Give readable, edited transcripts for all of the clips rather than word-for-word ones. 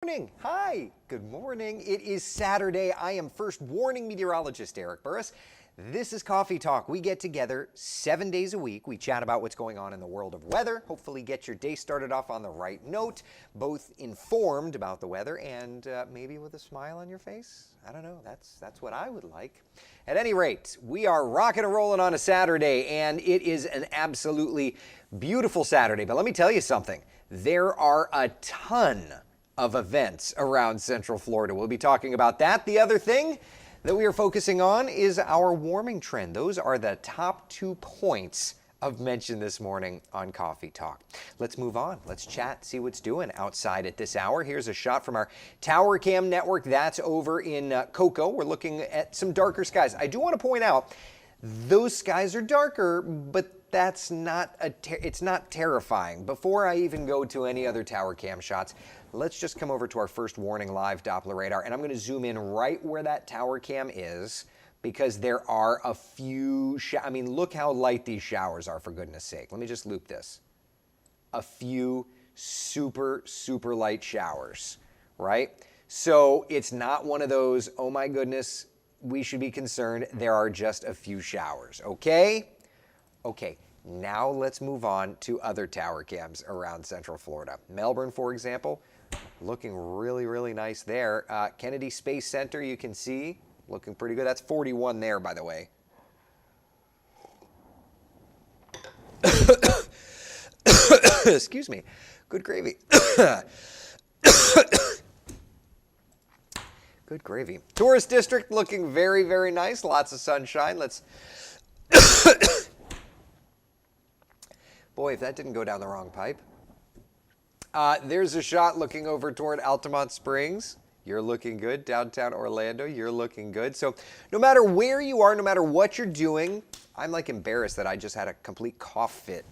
Morning. Hi. Good morning. It is Saturday. I am first warning meteorologist Eric Burris. This is Coffee Talk. We get together 7 days a week. We chat about what's going on in the world of weather. Hopefully get your day started off on the right note, both informed about the weather and maybe with a smile on your face. I don't know. That's what I would like. At any rate, we are rocking and rolling on a Saturday, and it is an absolutely beautiful Saturday. But let me tell you something. There are a ton of events around Central Florida. We'll be talking about that. The other thing that we are focusing on is our warming trend. Those are the top 2 points of mention this morning on Coffee Talk. Let's move on. Let's chat, see what's doing outside at this hour. Here's a shot from our Tower Cam network. That's over in Cocoa. We're looking at some darker skies. I do want to point out those skies are darker, but that's not it's not terrifying. Before I even go to any other Tower Cam shots, let's just come over to our first warning live Doppler radar, and I'm going to zoom in right where that Tower Cam is because there are a few, look how light these showers are, for goodness sake. Let me just loop this. A few super, super light showers, right? So it's not one of those, oh my goodness, we should be concerned. There are just a few showers, okay? Okay, now let's move on to other Tower Cams around Central Florida. Melbourne, for example, looking really, really nice there. Kennedy Space Center, you can see, looking pretty good. That's 41 there, by the way. Excuse me. Good gravy. Good gravy. Tourist District looking very, very nice. Lots of sunshine. Let's... Boy, if that didn't go down the wrong pipe. There's a shot looking over toward Altamont Springs. You're looking good. Downtown Orlando, you're looking good. So no matter where you are, no matter what you're doing, I'm like embarrassed that I just had a complete cough fit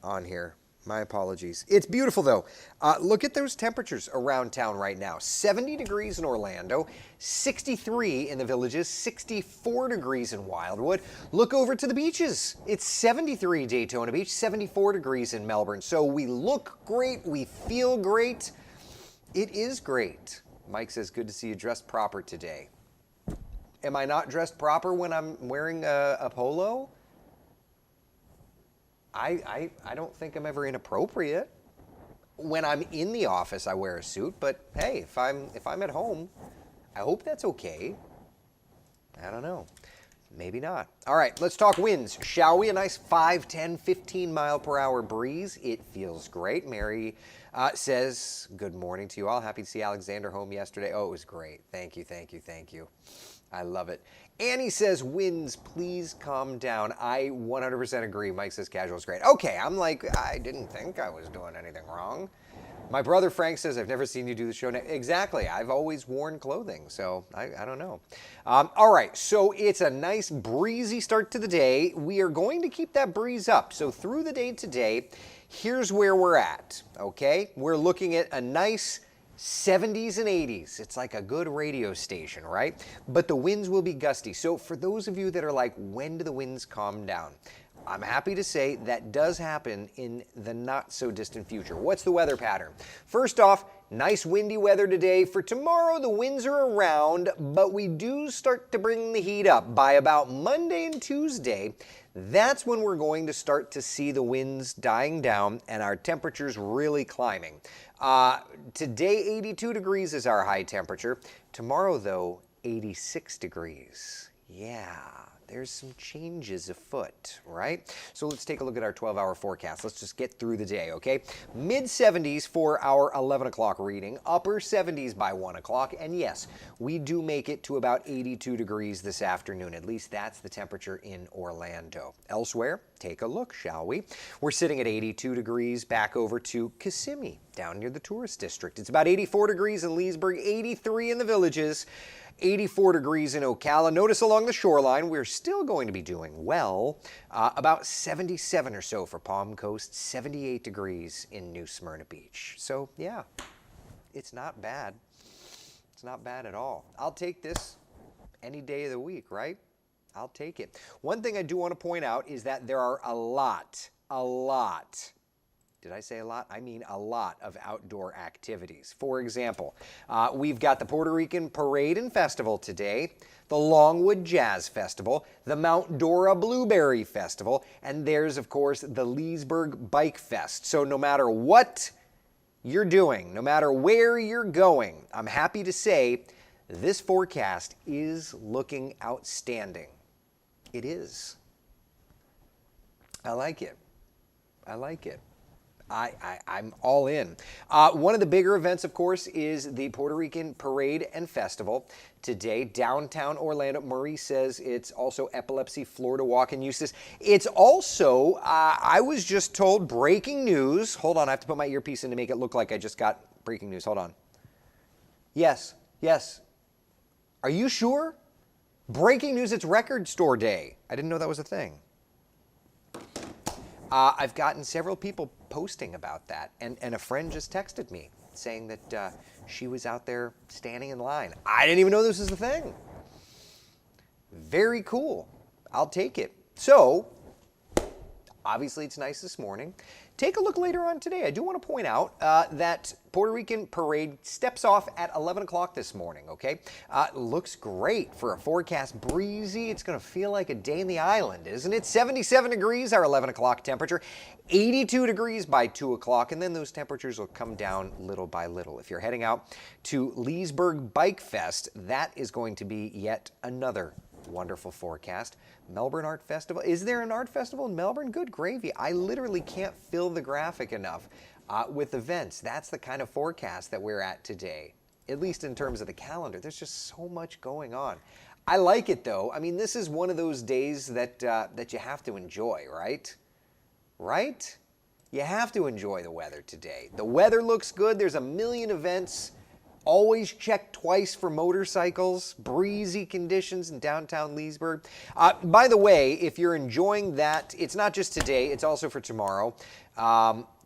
on here. My apologies. It's beautiful though. Look at those temperatures around town right now. 70 degrees in Orlando, 63 in the Villages, 64 degrees in Wildwood. Look over to the beaches. It's 73 Daytona Beach, 74 degrees in Melbourne. So we look great, we feel great. It is great. Mike says, good to see you dressed proper today. Am I not dressed proper when I'm wearing a polo? I don't think I'm ever inappropriate. When I'm in the office, I wear a suit, but hey, if I'm at home, I hope that's okay. I don't know. Maybe not. All right, let's talk winds, shall we? A nice 5, 10, 15 mile per hour breeze. It feels great. Mary says, good morning to you all. Happy to see Alexander home yesterday. Oh, it was great. Thank you, thank you, thank you. I love it. Annie says, winds, please calm down. I 100% agree. Mike says, casual is great. Okay, I'm like, I didn't think I was doing anything wrong. My brother Frank says, I've never seen you do the show. Exactly. I've always worn clothing, so I don't know. All right, so it's a nice breezy start to the day. We are going to keep that breeze up. So through the day today, here's where we're at, okay? We're looking at a nice 70s and 80s. It's like a good radio station, right? But the winds will be gusty. So for those of you that are like, when do the winds calm down? I'm happy to say that does happen in the not so distant future. What's the weather pattern? First off, nice windy weather today. For tomorrow, the winds are around, but we do start to bring the heat up. By about Monday and Tuesday, that's when we're going to start to see the winds dying down and our temperatures really climbing. Today, 82 degrees is our high temperature. Tomorrow, though, 86 degrees. Yeah, there's some changes afoot, right? So let's take a look at our 12-hour forecast. Let's just get through the day, okay? Mid-70s for our 11 o'clock reading, upper 70s by 1 o'clock, and yes, we do make it to about 82 degrees this afternoon. At least that's the temperature in Orlando. Elsewhere, take a look, shall we? We're sitting at 82 degrees back over to Kissimmee, down near the tourist district. It's about 84 degrees in Leesburg, 83 in the Villages, 84 degrees in Ocala. Notice along the shoreline, we're still going to be doing well. About 77 or so for Palm Coast, 78 degrees in New Smyrna Beach. So yeah, it's not bad. It's not bad at all. I'll take this any day of the week, right? I'll take it. One thing I do want to point out is that there are a lot Did I say a lot? I mean a lot of outdoor activities. For example, we've got the Puerto Rican Parade and Festival today, the Longwood Jazz Festival, the Mount Dora Blueberry Festival, and there's, of course, the Leesburg Bike Fest. So no matter what you're doing, no matter where you're going, I'm happy to say this forecast is looking outstanding. It is. I like it. I like it. I'm all in. One of the bigger events, of course, is the Puerto Rican Parade and Festival today. Downtown Orlando. Marie says it's also Epilepsy Florida Walk in Eustis. It's also, I was just told, breaking news. Hold on, I have to put my earpiece in to make it look like I just got breaking news. Hold on. Yes. Are you sure? Breaking news, it's Record Store Day. I didn't know that was a thing. I've gotten several people posting about that, and a friend just texted me saying that she was out there standing in line. I didn't even know this was a thing. Very cool. I'll take it. So, obviously it's nice this morning. Take a look later on today. I do want to point out that Puerto Rican Parade steps off at 11 o'clock this morning, okay? Looks great for a forecast. Breezy. It's going to feel like a day in the island, isn't it? 77 degrees, our 11 o'clock temperature. 82 degrees by 2 o'clock, and then those temperatures will come down little by little. If you're heading out to Leesburg Bike Fest, that is going to be yet another wonderful forecast. Melbourne Art Festival. Is there an art festival in Melbourne? Good gravy. I literally can't fill the graphic enough with events. That's the kind of forecast that we're at today, at least in terms of the calendar. There's just so much going on. I like it, though. I mean, this is one of those days that that you have to enjoy, right? Right? You have to enjoy the weather today. The weather looks good. There's a million events. Always check twice for motorcycles. Breezy conditions in downtown Leesburg. By the way, if you're enjoying that, it's not just today, it's also for tomorrow.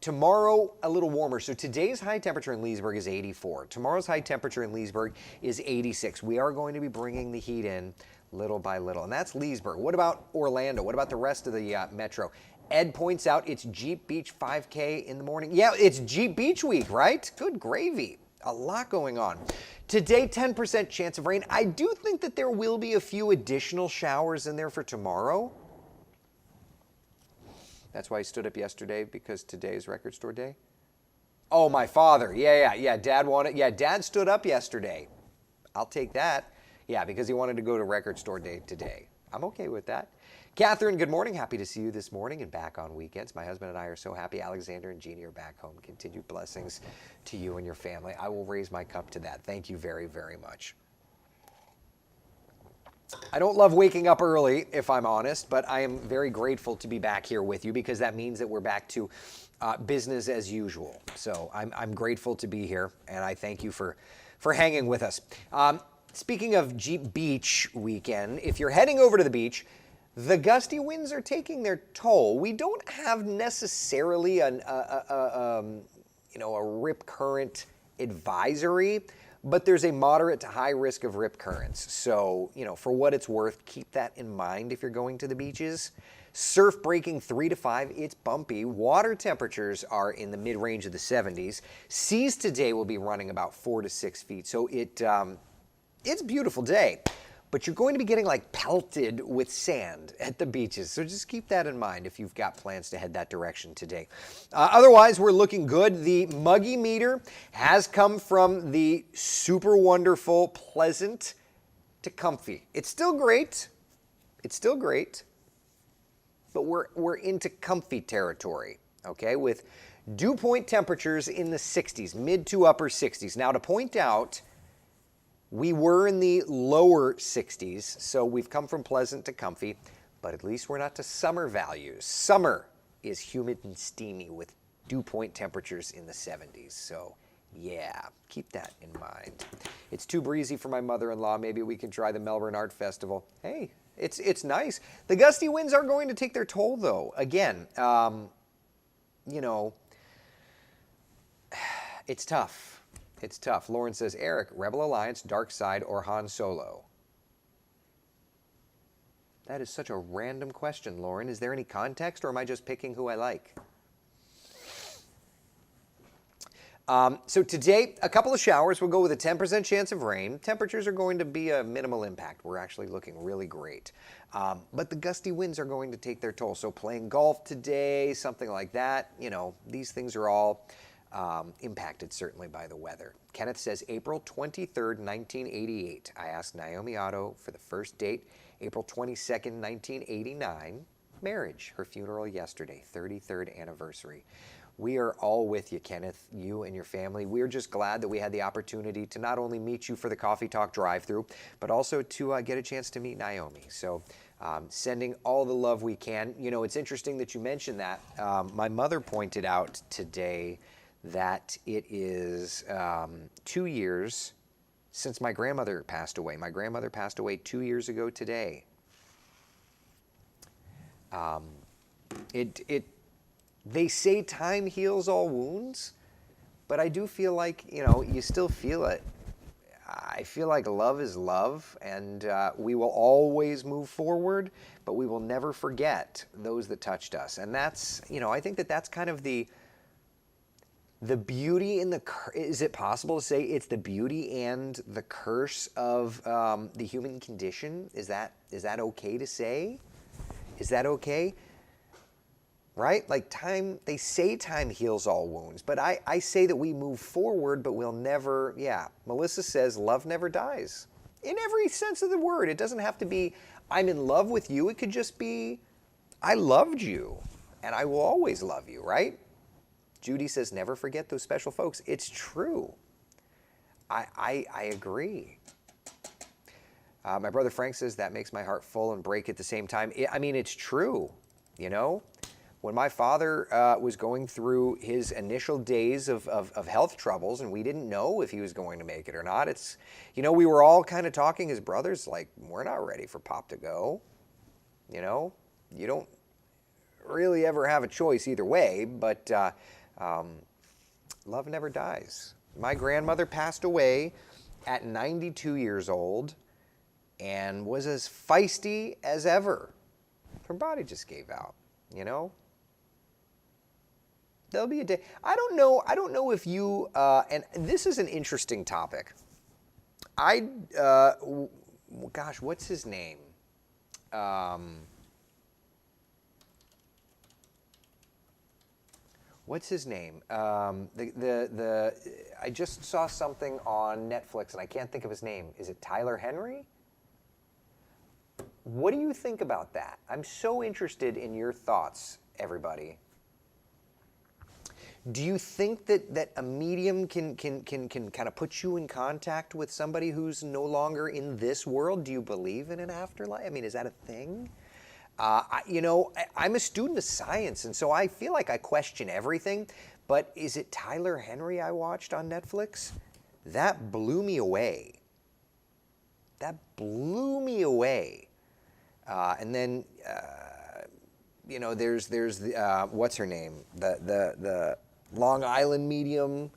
Tomorrow, a little warmer. So today's high temperature in Leesburg is 84. Tomorrow's high temperature in Leesburg is 86. We are going to be bringing the heat in little by little. And that's Leesburg. What about Orlando? What about the rest of the metro? Ed points out it's Jeep Beach 5K in the morning. Yeah, it's Jeep Beach week, right? Good gravy. A lot going on. Today, 10% chance of rain. I do think that there will be a few additional showers in there for tomorrow. That's why he stood up yesterday, because today is Record Store Day. Oh, my father. Yeah. Dad stood up yesterday. I'll take that. Yeah, because he wanted to go to Record Store Day today. I'm okay with that. Catherine, good morning. Happy to see you this morning and back on weekends. My husband and I are so happy Alexander and Jeannie are back home. Continued blessings to you and your family. I will raise my cup to that. Thank you very, very much. I don't love waking up early, if I'm honest, but I am very grateful to be back here with you, because that means that we're back to business as usual. So I'm grateful to be here, and I thank you for hanging with us. Speaking of Jeep Beach weekend, if you're heading over to the beach, the gusty winds are taking their toll. We don't have necessarily a rip current advisory, but there's a moderate to high risk of rip currents. So, for what it's worth, keep that in mind if you're going to the beaches. Surf breaking 3 to 5, it's bumpy. Water temperatures are in the mid-range of the 70s. Seas today will be running about 4 to 6 feet. So it's a beautiful day. But you're going to be getting pelted with sand at the beaches. So just keep that in mind if you've got plans to head that direction today. Otherwise, we're looking good. The muggy meter has come from the super wonderful, pleasant to comfy. It's still great. But we're into comfy territory, okay, with dew point temperatures in the 60s, mid to upper 60s. Now, to point out, we were in the lower 60s, so we've come from pleasant to comfy, but at least we're not to summer values. Summer is humid and steamy with dew point temperatures in the 70s, so yeah, keep that in mind. It's too breezy for my mother-in-law. Maybe we can try the Melbourne Art Festival. Hey, it's nice. The gusty winds are going to take their toll, though. Again, it's tough. It's tough. Lauren says, Eric, Rebel Alliance, Dark Side, or Han Solo? That is such a random question, Lauren. Is there any context, or am I just picking who I like? So today, a couple of showers. We'll go with a 10% chance of rain. Temperatures are going to be a minimal impact. We're actually looking really great. But the gusty winds are going to take their toll. So playing golf today, something like that, these things are all impacted certainly by the weather. Kenneth says April 23rd, 1988. I asked Naomi Otto for the first date. April 22nd, 1989. Marriage. Her funeral yesterday, 33rd anniversary. We are all with you, Kenneth, you and your family. We're just glad that we had the opportunity to not only meet you for the Coffee Talk drive-thru, but also to get a chance to meet Naomi. So sending all the love we can. It's interesting that you mentioned that. My mother pointed out today that it is 2 years since my grandmother passed away. My grandmother passed away 2 years ago today. They say time heals all wounds, but I do feel like, you still feel it. I feel like love is love, and we will always move forward, but we will never forget those that touched us. And that's, I think that that's kind of the beauty in is it possible to say it's the beauty and the curse of the human condition? Is that okay to say? Is that okay? Right? Like they say time heals all wounds, but I say that we move forward, but we'll never, Melissa says love never dies. In every sense of the word. It doesn't have to be, I'm in love with you. It could just be, I loved you, and I will always love you, right? Judy says, never forget those special folks. It's true. I agree. My brother Frank says, that makes my heart full and break at the same time. It's true, When my father was going through his initial days of health troubles, and we didn't know if he was going to make it or not, we were all kind of talking as brothers, like, we're not ready for Pop to go. You don't really ever have a choice either way, but love never dies. My grandmother passed away at 92 years old and was as feisty as ever. Her body just gave out, There'll be a day. I don't know if you, and this is an interesting topic. What's his name? What's his name? I just saw something on Netflix and I can't think of his name. Is it Tyler Henry? What do you think about that? I'm so interested in your thoughts, everybody. Do you think that a medium can kind of put you in contact with somebody who's no longer in this world? Do you believe in an afterlife? Is that a thing? I'm a student of science, and so I feel like I question everything. But is it Tyler Henry I watched on Netflix? That blew me away. And then, there's what's her name? The Long Island medium,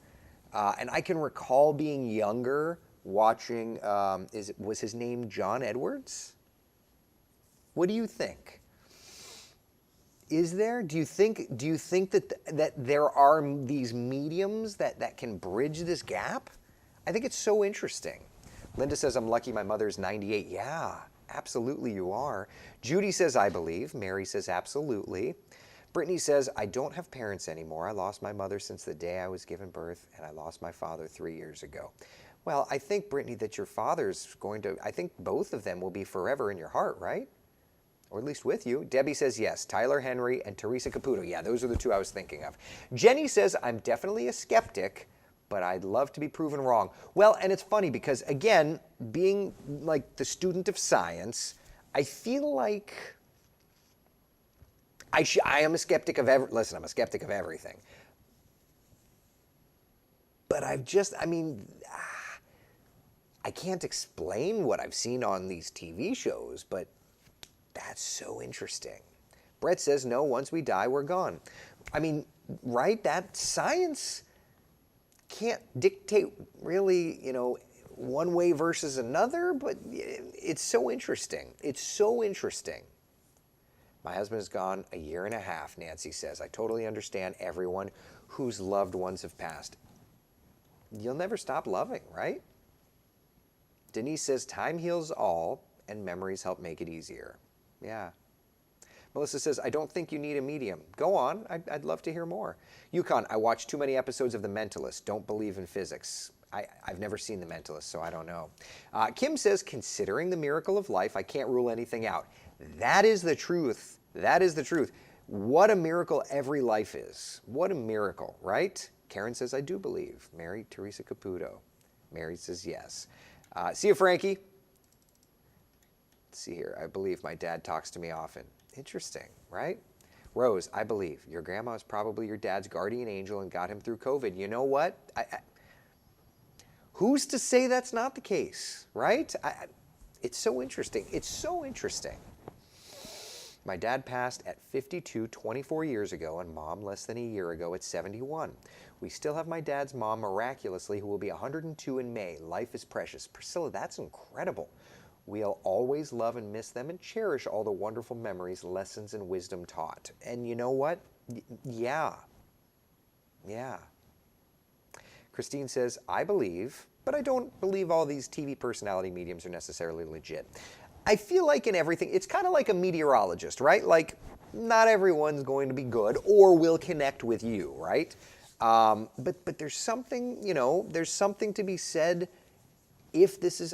and I can recall being younger watching. Was his name John Edwards? What do you think? Is there? Do you think that there are these mediums that can bridge this gap? I think it's so interesting. Linda says, I'm lucky my mother's 98. Yeah, absolutely you are. Judy says, I believe. Mary says, absolutely. Brittany says, I don't have parents anymore. I lost my mother since the day I was given birth, and I lost my father 3 years ago. Well, I think, Brittany, that your father's I think both of them will be forever in your heart, right? Or at least with you. Debbie says, yes, Tyler Henry and Teresa Caputo. Yeah, those are the two I was thinking of. Jenny says, I'm definitely a skeptic, but I'd love to be proven wrong. Well, and it's funny because, again, being like the student of science, I feel like I am a skeptic of I'm a skeptic of everything. But I can't explain what I've seen on these TV shows, but that's so interesting. Brett says, no, once we die, we're gone. Right? That science can't dictate really, one way versus another, but it's so interesting. It's so interesting. My husband is gone a year and a half, Nancy says. I totally understand everyone whose loved ones have passed. you'll never stop loving, right? Denise says, time heals all and memories help make it easier. Yeah. Melissa says, I don't think you need a medium. Go on. I'd love to hear more. Yukon, I watched too many episodes of The Mentalist. Don't believe in physics. I've never seen The Mentalist, so I don't know. Kim says, considering the miracle of life, I can't rule anything out. That is the truth. That is the truth. What a miracle every life is. What a miracle, right? Karen says, I do believe. Mary Teresa Caputo. Mary says, yes. See you, Frankie. Let's see here. I believe my dad talks to me often. Interesting, right? Rose, I believe. Your grandma is probably your dad's guardian angel and got him through COVID. You know what? Who's to say that's not the case, right? It's so interesting. It's so interesting. My dad passed at 52 24 years ago, and mom less than a year ago at 71. We still have my dad's mom miraculously, who will be 102 in May. Life is precious. Priscilla, that's incredible. We'll always love and miss them and cherish all the wonderful memories, lessons, and wisdom taught. And you know what? Yeah. Christine says, I believe, but I don't believe all these TV personality mediums are necessarily legit. I feel like in everything, it's kind of like a meteorologist, right? Like, not everyone's going to be good or will connect with you, right? But there's something, there's something to be said if this is,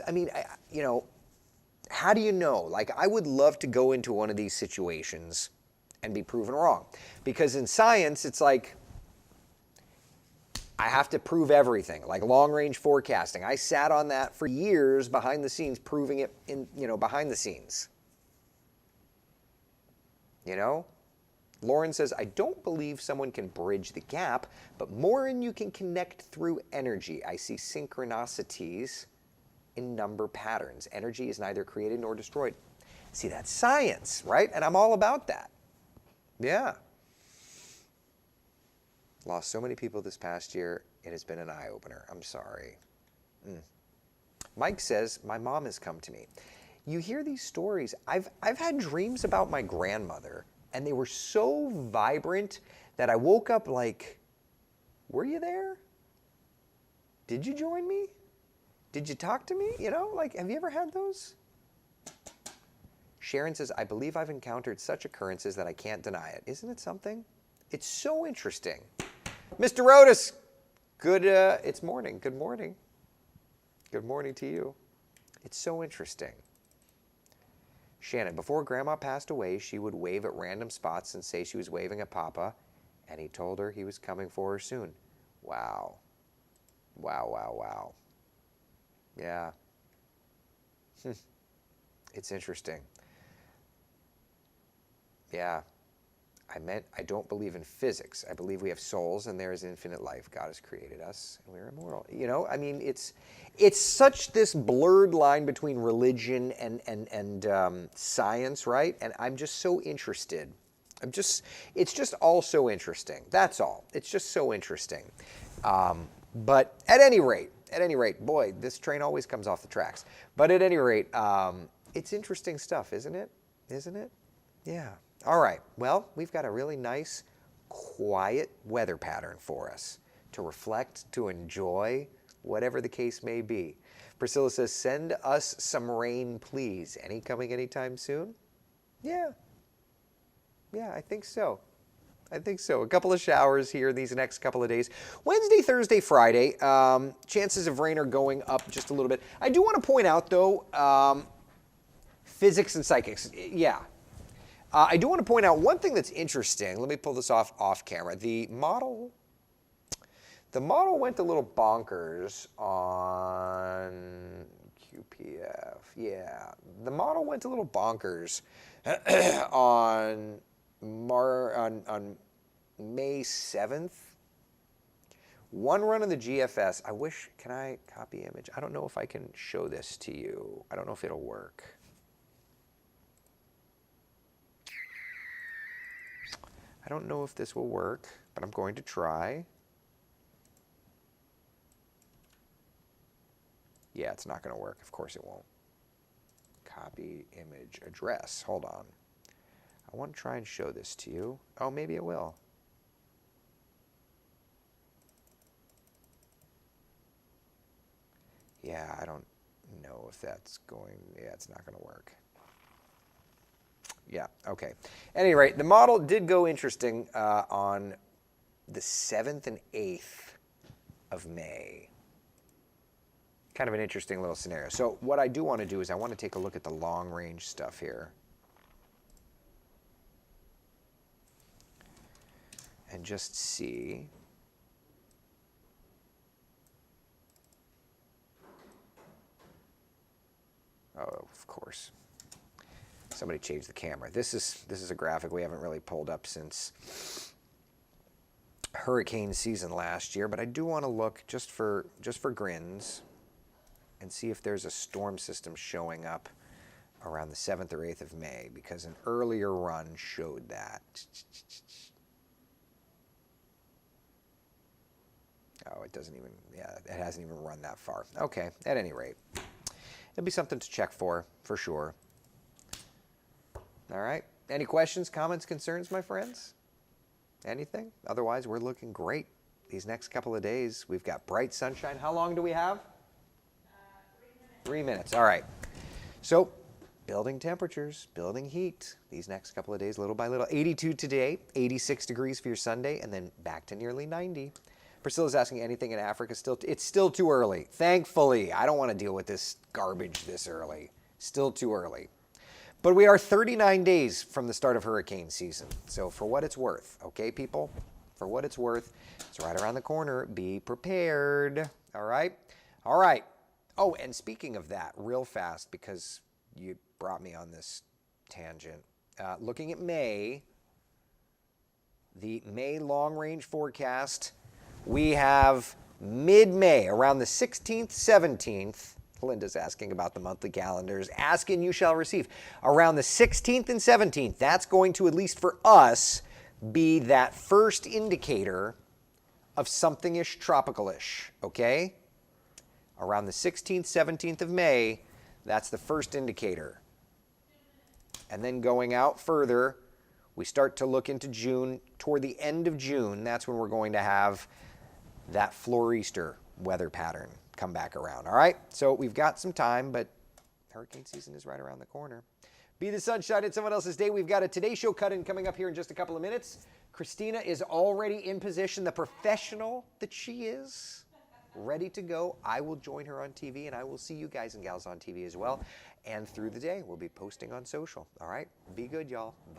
how do you know? Like, I would love to go into one of these situations and be proven wrong. Because in science, it's like, I have to prove everything, like long-range forecasting. I sat on that for years behind the scenes, proving it behind the scenes. Lauren says, I don't believe someone can bridge the gap, but more in you can connect through energy. I see synchronicities in number patterns. Energy is neither created nor destroyed. See, that's science, right? And I'm all about that. Yeah. Lost so many people this past year. It has been an eye-opener. I'm sorry. Mike says, my mom has come to me. You hear these stories. I've had dreams about my grandmother, and they were so vibrant that I woke up like, were you there? Did you join me? Did you talk to me? Have you ever had those? Sharon says, I believe I've encountered such occurrences that I can't deny it. Isn't it something? It's so interesting. Mr. Rodas, it's morning. Good morning. Good morning to you. It's so interesting. Shannon, before Grandma passed away, she would wave at random spots and say she was waving at Papa, and he told her he was coming for her soon. Wow. Wow. Yeah. It's interesting. Yeah. I don't believe in physics. I believe we have souls and there is infinite life. God has created us and we're immortal. It's such this blurred line between religion and science, right? And I'm just so interested. It's just all so interesting. That's all. It's just so interesting. But at any rate, boy, this train always comes off the tracks. But at any rate, it's interesting stuff, isn't it? Isn't it? Yeah. All right, well, we've got a really nice, quiet weather pattern for us to reflect, to enjoy, whatever the case may be. Priscilla says, send us some rain, please. Any coming anytime soon? Yeah, I think so. A couple of showers here these next couple of days. Wednesday, Thursday, Friday, chances of rain are going up just a little bit. I do want to point out, though, physics and psychics, yeah. I do want to point out one thing that's interesting. Let me pull this off camera. The model went a little bonkers on QPF. Yeah, the model went a little bonkers on May 7th. One run of the GFS. Can I copy image? I don't know if I can show this to you. I don't know if it'll work. I don't know if this will work, but I'm going to try. Yeah, it's not going to work. Of course it won't. Copy image address. Hold on. I want to try and show this to you. Oh, maybe it will. Yeah, I don't know if that's going, yeah, it's not going to work. Yeah, okay. At any rate, the model did go interesting on the 7th and 8th of May. Kind of an interesting little scenario. So what I do want to do is I want to take a look at the long range stuff here. And just see. Oh, of course. Somebody changed the camera. This is a graphic we haven't really pulled up since hurricane season last year, but I do want to look just for grins and see if there's a storm system showing up around the 7th or 8th of May, because an earlier run showed that. Oh, it doesn't even, yeah, it hasn't even run that far. Okay, at any rate, it'll be something to check for sure. All right, any questions, comments, concerns, my friends? Anything? Otherwise, we're looking great these next couple of days. We've got bright sunshine. How long do we have? 3 minutes. All right. So, building temperatures, building heat these next couple of days, little by little. 82 today, 86 degrees for your Sunday, and then back to nearly 90. Priscilla's asking anything in Africa still. It's still too early. Thankfully, I don't want to deal with this garbage this early. Still too early. But we are 39 days from the start of hurricane season. So for what it's worth, okay, people? For what it's worth, it's right around the corner. Be prepared. All right? All right. Oh, and speaking of that, real fast, because you brought me on this tangent. Looking at May, the May long-range forecast, we have mid-May, around the 16th, 17th. Linda's asking about the monthly calendars. Ask and you shall receive. Around the 16th and 17th, that's going to, at least for us, be that first indicator of something-ish tropical-ish, okay? Around the 16th, 17th of May, that's the first indicator. And then going out further, we start to look into June. Toward the end of June, that's when we're going to have that Florester weather pattern come back around, all right? So we've got some time, but hurricane season is right around the corner. Be the sunshine in someone else's day. We've got a Today Show cut-in coming up here in just a couple of minutes. Christina is already in position, the professional that she is, ready to go. I will join her on TV, and I will see you guys and gals on TV as well. And through the day, we'll be posting on social, all right? Be good, y'all. Bye.